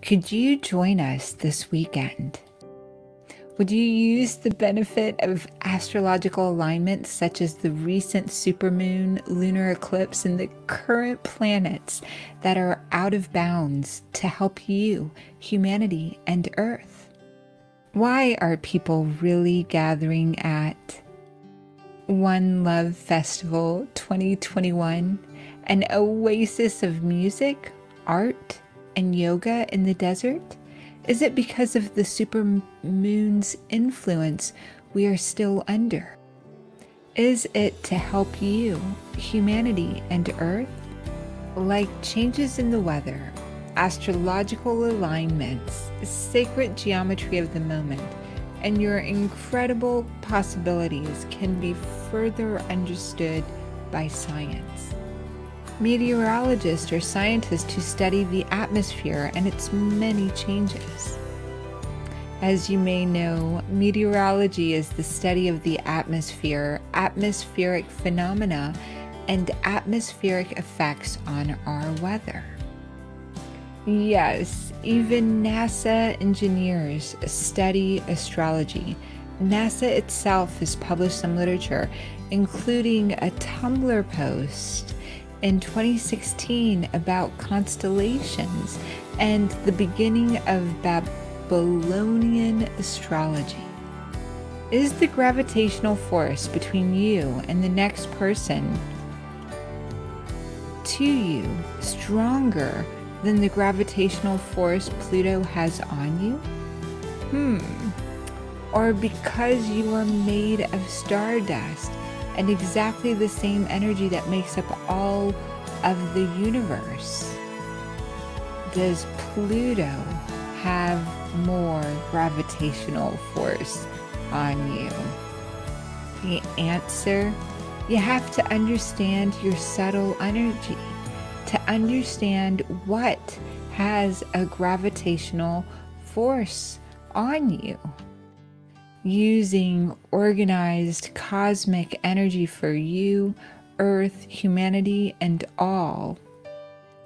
Could you join us this weekend? Would you use the benefit of astrological alignments such as the recent supermoon, lunar eclipse, and the current planets that are out of bounds to help you, humanity, and Earth? Why are people really gathering at One Love Festival 2021, an oasis of music, art, and yoga in the desert? Is it because of the supermoon's influence we are still under? Is it to help you, humanity, and Earth? Like changes in the weather, astrological alignments, sacred geometry of the moment, and your incredible possibilities can be further understood by science. Meteorologists are scientists who study the atmosphere and its many changes. As you may know, meteorology is the study of the atmosphere, atmospheric phenomena, and atmospheric effects on our weather. Yes, even NASA engineers study astrology. NASA itself has published some literature, including a Tumblr post in 2016 about constellations and the beginning of Babylonian astrology. Is the gravitational force between you and the next person to you stronger than the gravitational force Pluto has on you? Or because you are made of stardust and exactly the same energy that makes up all of the universe, does Pluto have more gravitational force on you? The answer: you have to understand your subtle energy to understand what has a gravitational force on you. Using organized cosmic energy for you, Earth, humanity, and all.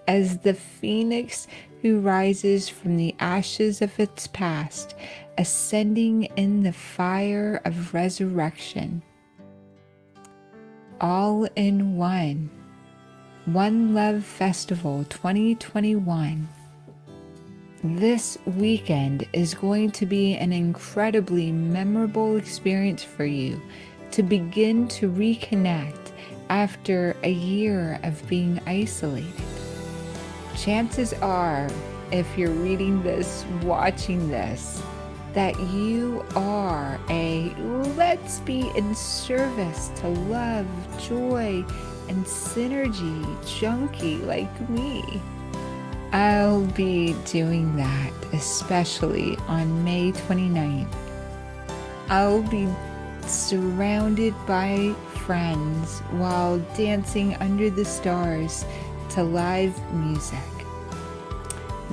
As the phoenix who rises from the ashes of its past, ascending in the fire of resurrection. All in one. One Love Festival 2021. This weekend is going to be an incredibly memorable experience for you to begin to reconnect after a year of being isolated. Chances are, if you're reading this, watching this, that you are a let's be in service to love, joy, and synergy junkie like me. I'll be doing that, especially on May 29th. I'll be surrounded by friends while dancing under the stars to live music.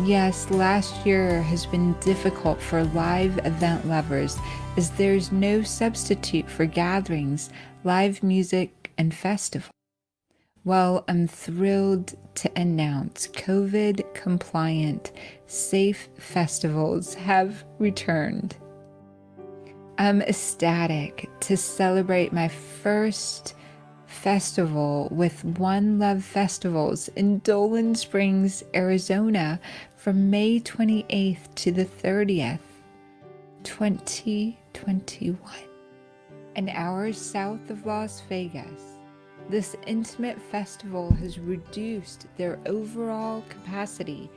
Yes, last year has been difficult for live event lovers as there's no substitute for gatherings, live music, and festivals. Well, I'm thrilled to announce COVID-compliant, safe festivals have returned. I'm ecstatic to celebrate my first festival with One Love Festivals in Dolan Springs, Arizona from May 28th to the 30th, 2021. An hour south of Las Vegas. This intimate festival has reduced their overall capacity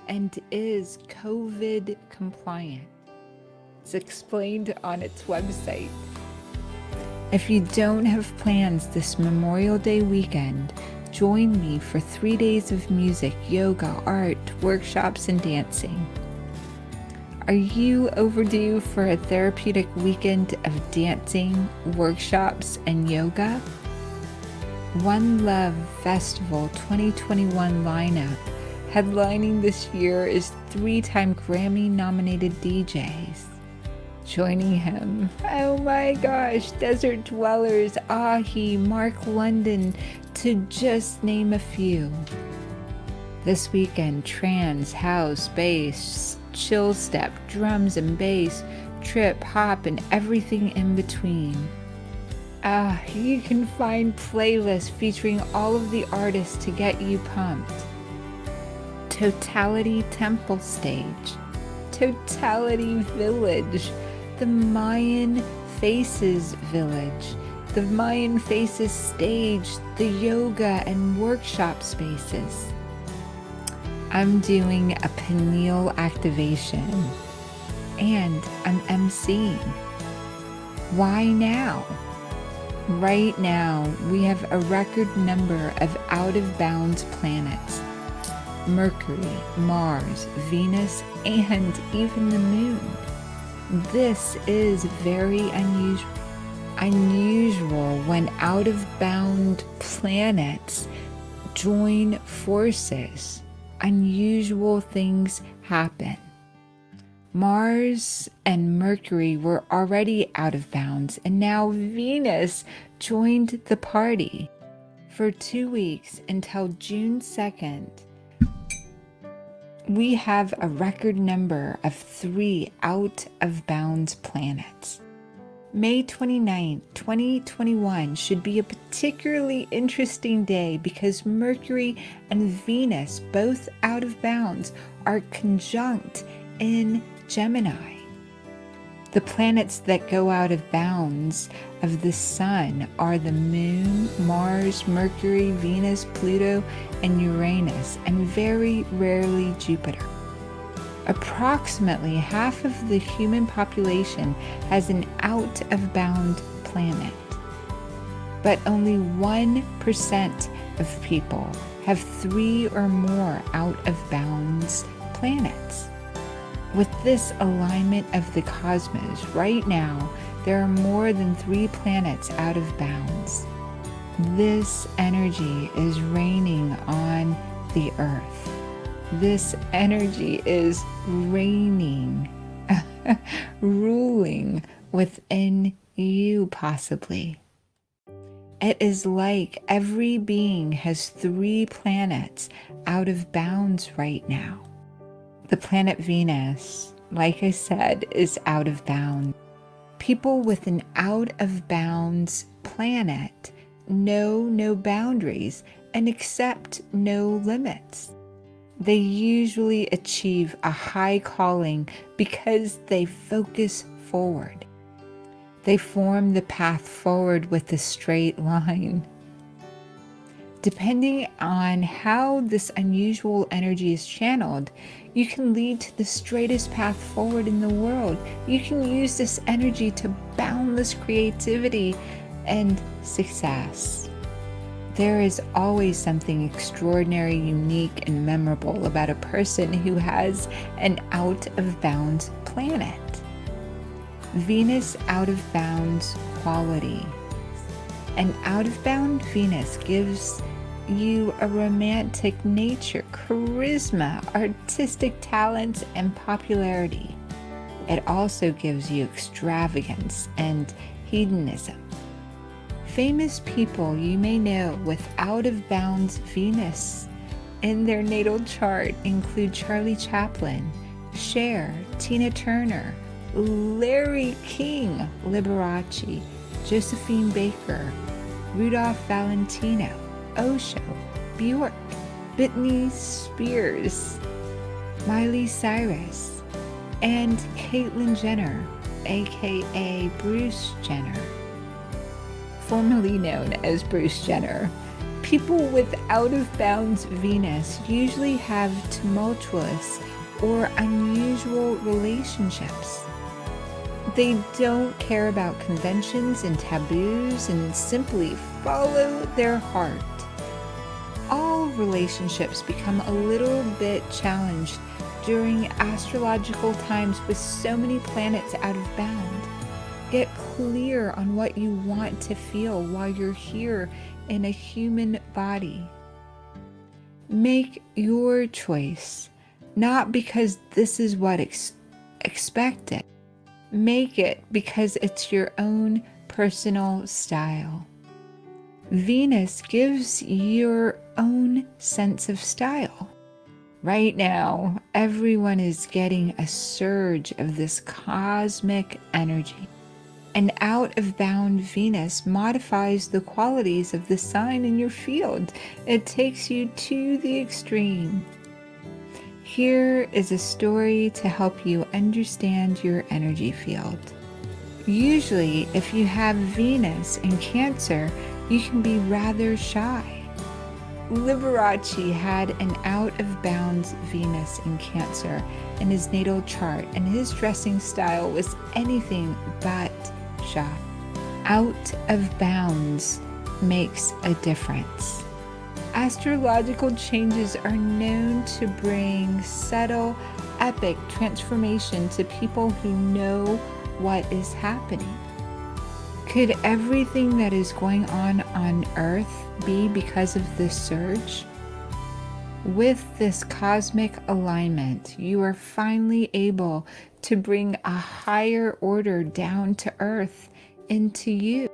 and is COVID compliant. It's explained on its website. If you don't have plans this Memorial Day weekend, join me for 3 days of music, yoga, art, workshops, and dancing. Are you overdue for a therapeutic weekend of dancing, workshops, and yoga? One Love Festival 2021 lineup. Headlining this year is 3-time Grammy-nominated DJs. Joining him, oh my gosh, Desert Dwellers, Ahi, Mark London, to just name a few. This weekend, trance, house, bass, chill step, drums and bass, trip, hop, and everything in between. You can find playlists featuring all of the artists to get you pumped. Totality Temple Stage, Totality Village, the Mayan Faces Village, the Mayan Faces Stage, the yoga and workshop spaces. I'm doing a pineal activation and I'm emceeing. Why now? Right now, we have a record number of out-of-bounds planets. Mercury, Mars, Venus, and even the Moon. This is very unusual when out-of-bound planets join forces. Unusual things happen. Mars and Mercury were already out of bounds, and now Venus joined the party. For 2 weeks until June 2nd, we have a record number of 3 out of bounds planets. May 29, 2021 should be a particularly interesting day because Mercury and Venus, both out of bounds, are conjunct in Gemini. The planets that go out of bounds of the Sun are the Moon, Mars, Mercury, Venus, Pluto, and Uranus, and very rarely Jupiter. Approximately half of the human population has an out-of-bound planet, but only 1% of people have 3 or more out-of-bounds planets. With this alignment of the cosmos, right now, there are more than 3 planets out of bounds. This energy is raining on the Earth. This energy is reigning, ruling within you possibly. It is like every being has 3 planets out of bounds right now. The planet Venus, like I said, is out of bounds. People with an out of bounds planet know no boundaries and accept no limits. They usually achieve a high calling because they focus forward. They form the path forward with a straight line. Depending on how this unusual energy is channeled, you can lead to the straightest path forward in the world. You can use this energy to boundless creativity and success. There is always something extraordinary, unique, and memorable about a person who has an out-of-bounds planet. Venus out-of-bounds quality. An out-of-bound Venus gives you a romantic nature, charisma, artistic talents, and popularity. It also gives you extravagance and hedonism. Famous people you may know with out-of-bounds Venus in their natal chart include Charlie Chaplin, Cher, Tina Turner, Larry King, Liberace, Josephine Baker, Rudolph Valentino, Osho, Bjork, Britney Spears, Miley Cyrus, and Caitlyn Jenner, aka Bruce Jenner, formerly known as Bruce Jenner. People with out-of-bounds Venus usually have tumultuous or unusual relationships. They don't care about conventions and taboos and simply follow their heart. All relationships become a little bit challenged during astrological times with so many planets out of bound. Get clear on what you want to feel while you're here in a human body. Make your choice, not because this is what expected. Make it because it's your own personal style. Venus gives your own sense of style. Right now, everyone is getting a surge of this cosmic energy. An out-of-bound Venus modifies the qualities of the sign in your field. It takes you to the extreme. Here is a story to help you understand your energy field. Usually, if you have Venus in Cancer, you can be rather shy. Liberace had an out-of-bounds Venus in Cancer in his natal chart, and his dressing style was anything but shy. Out of bounds makes a difference. Astrological changes are known to bring subtle, epic transformation to people who know what is happening. Could everything that is going on Earth be because of this surge? With this cosmic alignment, you are finally able to bring a higher order down to Earth into you.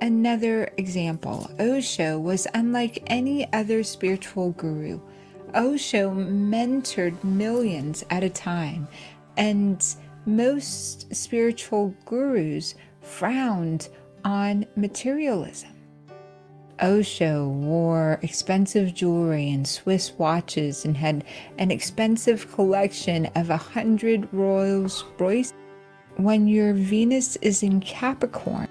Another example, Osho was unlike any other spiritual guru. Osho mentored millions at a time, and most spiritual gurus frowned on materialism. Osho wore expensive jewelry and Swiss watches and had an expensive collection of 100 Rolls Royce. When your Venus is in Capricorn,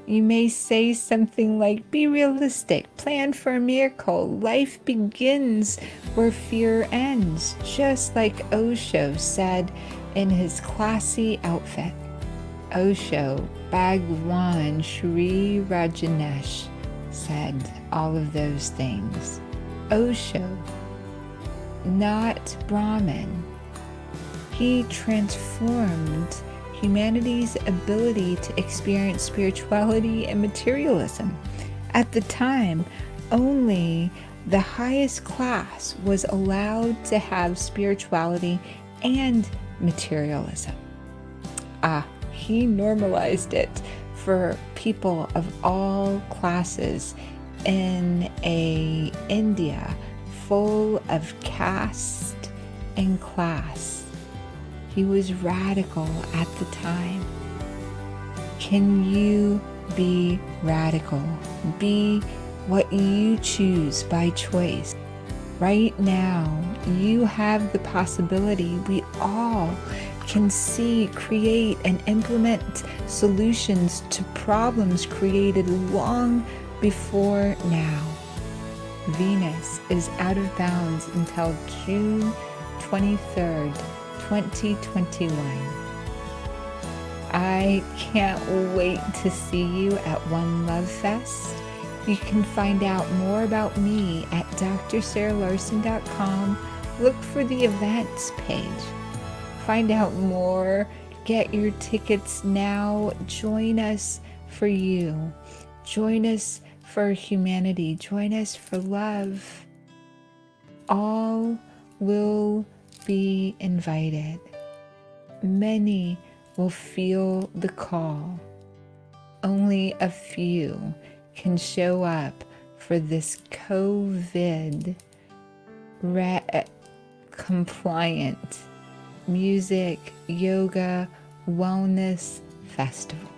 you may say something like, be realistic, plan for a miracle, life begins where fear ends, just like Osho said in his classy outfit. Osho, Bhagwan Sri Rajanesh, said all of those things. Osho, not Brahmin. He transformed humanity's ability to experience spirituality and materialism. At the time, only the highest class was allowed to have spirituality and materialism. He normalized it for people of all classes in a India full of caste and class. He was radical at the time. Can you be radical? Be what you choose by choice. Right now, you have the possibility. We all can see, create, and implement solutions to problems created long before now. Venus is out of bounds until June 23rd, 2021. I can't wait to see you at One Love Fest. You can find out more about me at drsarahlarson.com. Look for the events page. Find out more. Get your tickets now. Join us for you. Join us for humanity. Join us for love. All will be invited. Many will feel the call. Only a few can show up for this COVID compliant music, yoga, wellness festival.